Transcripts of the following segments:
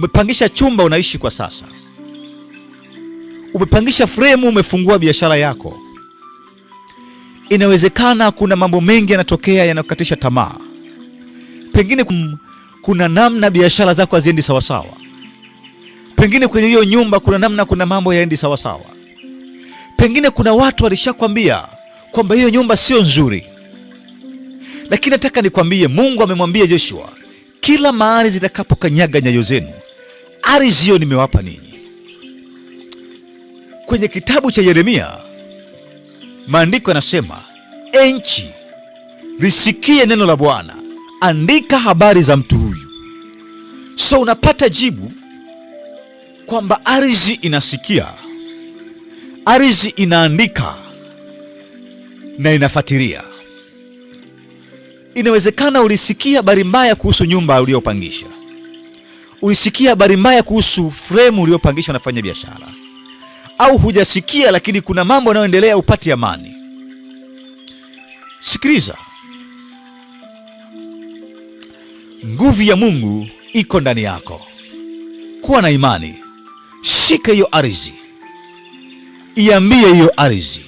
Umepangisha chumba unaishi kwa sasa. Umepangisha fremu, umefungua biashara yako. Inawezekana kuna mambo mengi yanatokea yanakukatisha tamaa. Pengine kuna namna biashara zako haziendi sawa sawa. Pengine kwenye hiyo nyumba kuna mambo yaendi sawa sawa. Pengine kuna watu walishakwambia kwamba hiyo nyumba sio nzuri. Lakini nataka nikwambie, Mungu amemwambia Joshua, kila mahali zitakapokanyaga nyayo zenu, ardhi hiyo nimewapa ninyi. Kwenye kitabu cha Yeremia maandiko yanasema, enchi lisikie neno la Bwana, andika habari za mtu huyu. So unapata jibu kwamba ardhi inasikia, ardhi inaandika na inafuatilia. Inawezekana ulisikia habari mbaya kuhusu nyumba uliyopangisha. Ulisikia habari mbaya kuhusu fremu uliyopangisha unafanya biashara. Au hujasikia, lakini kuna mambo yanayoendelea upate amani. Sikiliza. Nguvu ya Mungu iko ndani yako. Kuwa na imani. Shika hiyo ardhi. Iambie hiyo ardhi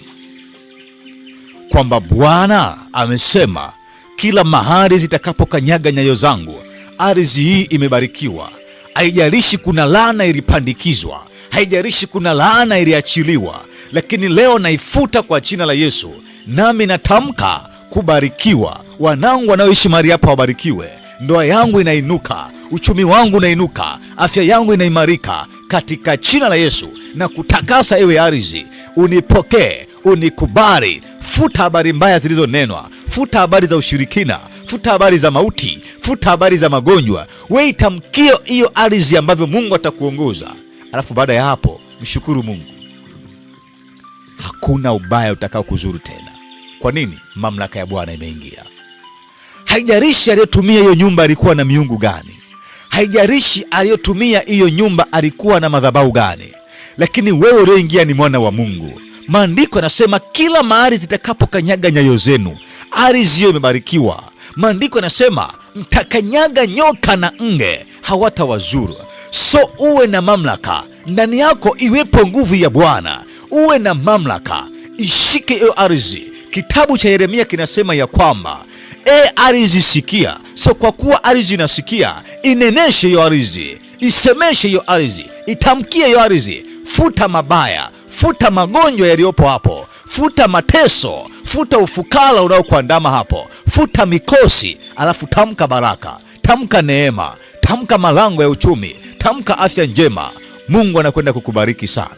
kwamba Bwana amesema, kila mahali zitakapokanyaga nyayo zangu, ardhi hii imebarikiwa. Haijalishi kuna laana ilipandikizwa, haijalishi kuna laana iliachiliwa, lakini leo naifuta kwa jina la Yesu. Nami natamka kubarikiwa. Wanangu wanaoishi mahali hapa wabarikiwe. Ndoa yangu inainuka, uchumi wangu unainuka, afya yangu inaimarika katika jina la Yesu. Na kutakasa ewe ardhi, unipokee, unikubali. Futa habari mbaya zilizonenwa, futa habari za ushirikina, futa habari za mauti, futa habari za magonjwa. Wewe itamkie hiyo ardhi ambavyo Mungu atakuongoza. Alafu baada ya hapo mshukuru Mungu. Hakuna ubaya utakao kuzuru tena. Kwa nini? Mamlaka ya Bwana imeingia. Haijalishi aliyotumia hiyo nyumba alikuwa na miungu gani. Haijalishi aliyotumia hiyo nyumba alikuwa na madhabahu gani. Lakini wewe ulioingia ni mwana wa Mungu. Maandiko yanasema kila mahali zitakapokanyaga nyayo zenu, ardhi hiyo imebarikiwa. Maandiko yanasema mtakanyaga nyoka na nge, hawatawazuru. So uwe na mamlaka ndani yako, iwepo nguvu ya Bwana. Uwe na mamlaka, ishike hiyo ardhi. Kitabu cha Yeremia kinasema ya kwamba ardhi sikia. So kwa kuwa ardhi inasikia, ineneshe hiyo ardhi, isemeshe hiyo ardhi, itamkie hiyo ardhi. Futa mabaya, futa magonjwa yaliyopo hapo, futa mateso, futa ufukara unaokuandama hapo, futa mikosi. Alafu tamka baraka, tamka neema, tamka malango ya uchumi, tamka afya njema. Mungu anakwenda kukubariki sana.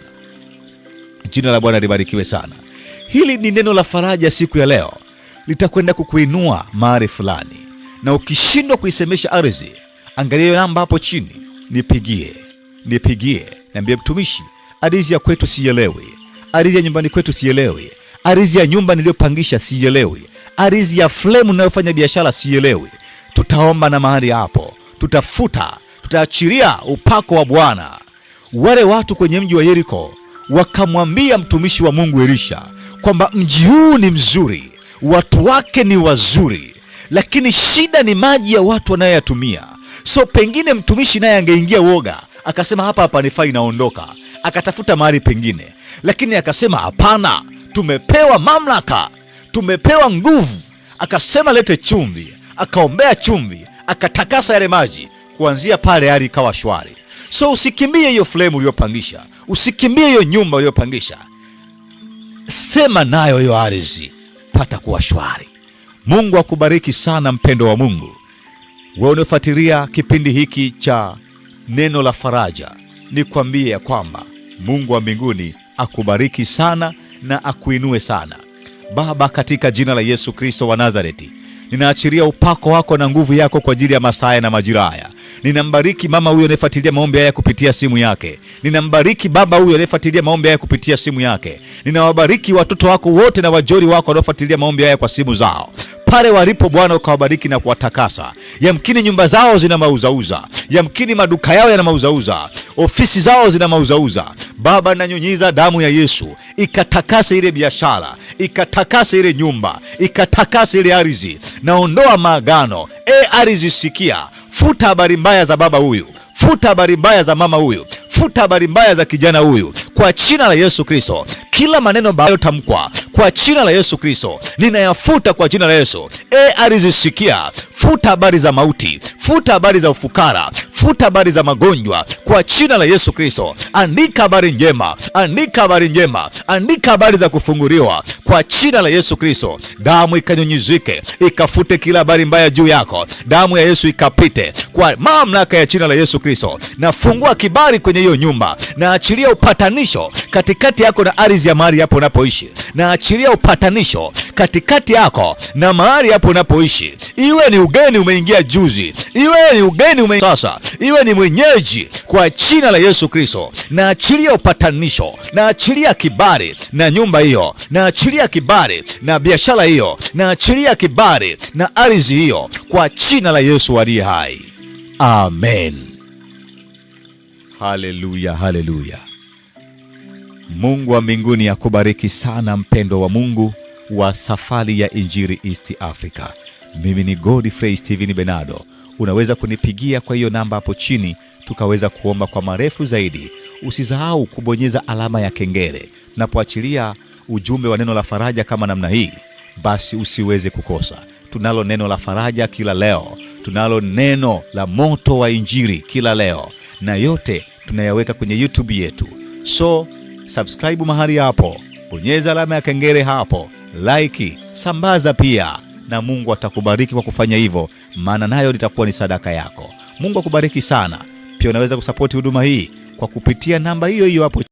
Jina la Bwana libarikiwe sana. Hili ni neno la faraja siku ya leo. Litakwenda kukuinua mahali fulani. Na ukishindwa kuisemesha ardhi, angalia namba hapo chini, nipigie. Niambie, mtumishi, ardhi ya kwetu sielewi. Ardhi ya nyumbani kwetu sielewi. Ardhi ya nyumba niliyopangisha sielewi. Ardhi ya flemu ninayofanya biashara sielewi. Tutaomba na mahali hapo. Tutafuta, tutaachilia upako wa Bwana. Wale watu kwenye mji wa Yeriko wakamwambia mtumishi wa Mungu Elisha kwamba mji huu ni mzuri, watu wake ni wazuri, lakini shida ni maji ya watu wanayoyatumia. So pengine mtumishi naye angeingia woga, akasema hapa hapanifai, naondoka, akatafuta mahali pengine. Lakini akasema hapana, tumepewa mamlaka, tumepewa nguvu. Akasema lete chumvi, akaombea chumvi, akatakasa yale maji. Kuanzia pale hali ikawa shwari. So usikimbie hiyo flame uliyopangisha, usikimbie hiyo nyumba uliyopangisha. Sema nayo hiyo ardhi, pata kuwa shwari. Mungu akubariki sana, mpendo wa Mungu. Wewe unafuatilia kipindi hiki cha neno la faraja, nikwambie ya kwamba Mungu wa mbinguni akubariki sana na akuinue sana. Baba, katika jina la Yesu Kristo wa Nazareti, ninaachilia upako wako na nguvu yako kwa ajili ya masaa na majira haya. Ninambariki mama huyo anayefuatilia maombi haya kupitia simu yake. Ninambariki baba huyo anayefuatilia maombi haya kupitia simu yake. Ninawabariki watoto wako wote na wajoli wako wanaofuatilia maombi haya kwa simu zao. Pale walipo Bwana ukawabariki na kuwatakasa. Yamkini nyumba zao zina mauzauza, yamkini maduka yao yana mauzauza, ofisi zao zina mauzauza. Baba, nanyunyiza damu ya Yesu ikatakase ile biashara, ikatakase ile nyumba, ikatakase ile ardhi. Naondoa maagano. Ardhi sikia, futa habari mbaya za baba huyu, futa habari mbaya za mama huyu, futa habari mbaya za kijana huyu kwa jina la Yesu Kristo. Kila maneno ambayo tamkwa kwa jina la Yesu Kristo ninayafuta kwa jina la Yesu. Alizisikia, futa habari za mauti, futa habari za ufukara, futa habari za magonjwa kwa jina la Yesu Kristo. Andika habari njema, andika habari njema, andika habari za kufunguliwa kwa jina la Yesu Kristo. Damu ikanyunyizike, ikafute kila habari mbaya juu yako. Damu ya Yesu ikapite kwa mamlaka ya jina la Yesu Kristo. Nafungua kibali kwenye hiyo nyumba, na achilia upatanisho katikati yako na ardhi ya mahali hapo unapoishi. Na achilia upatanisho katikati yako na mahali hapo unapoishi. Iwe ni ugeni umeingia juzi, iwe ni ugeni sasa, iwe ni mwenyeji, kwa jina la Yesu Kristo na achilia upatanisho, na achilia kibali na nyumba hiyo, na achilia kibali na biashara hiyo, na achilia kibali na ardhi hiyo kwa jina la Yesu aliye hai. Amen. Haleluya, haleluya. Mungu wa mbinguni akubariki sana, mpendo wa Mungu wa Safari ya Injili East Africa. Mimi ni Godfrey Steven Benado. Unaweza kunipigia kwa hiyo namba hapo chini, tukaweza kuomba kwa marefu zaidi. Usisahau kubonyeza alama ya kengele. Napoachilia ujumbe wa neno la faraja kama namna hii, basi usiweze kukosa. Tunalo neno la faraja kila leo, tunalo neno la moto wa Injili kila leo, na yote tunayaweka kwenye YouTube yetu. So subscribe mahali hapo, bonyeza alama ya kengele hapo, like, sambaza pia, na Mungu atakubariki kwa kufanya hivyo, maana nayo litakuwa ni sadaka yako. Mungu akubariki sana. Pia unaweza kusapoti huduma hii kwa kupitia namba hiyo hiyo hapo.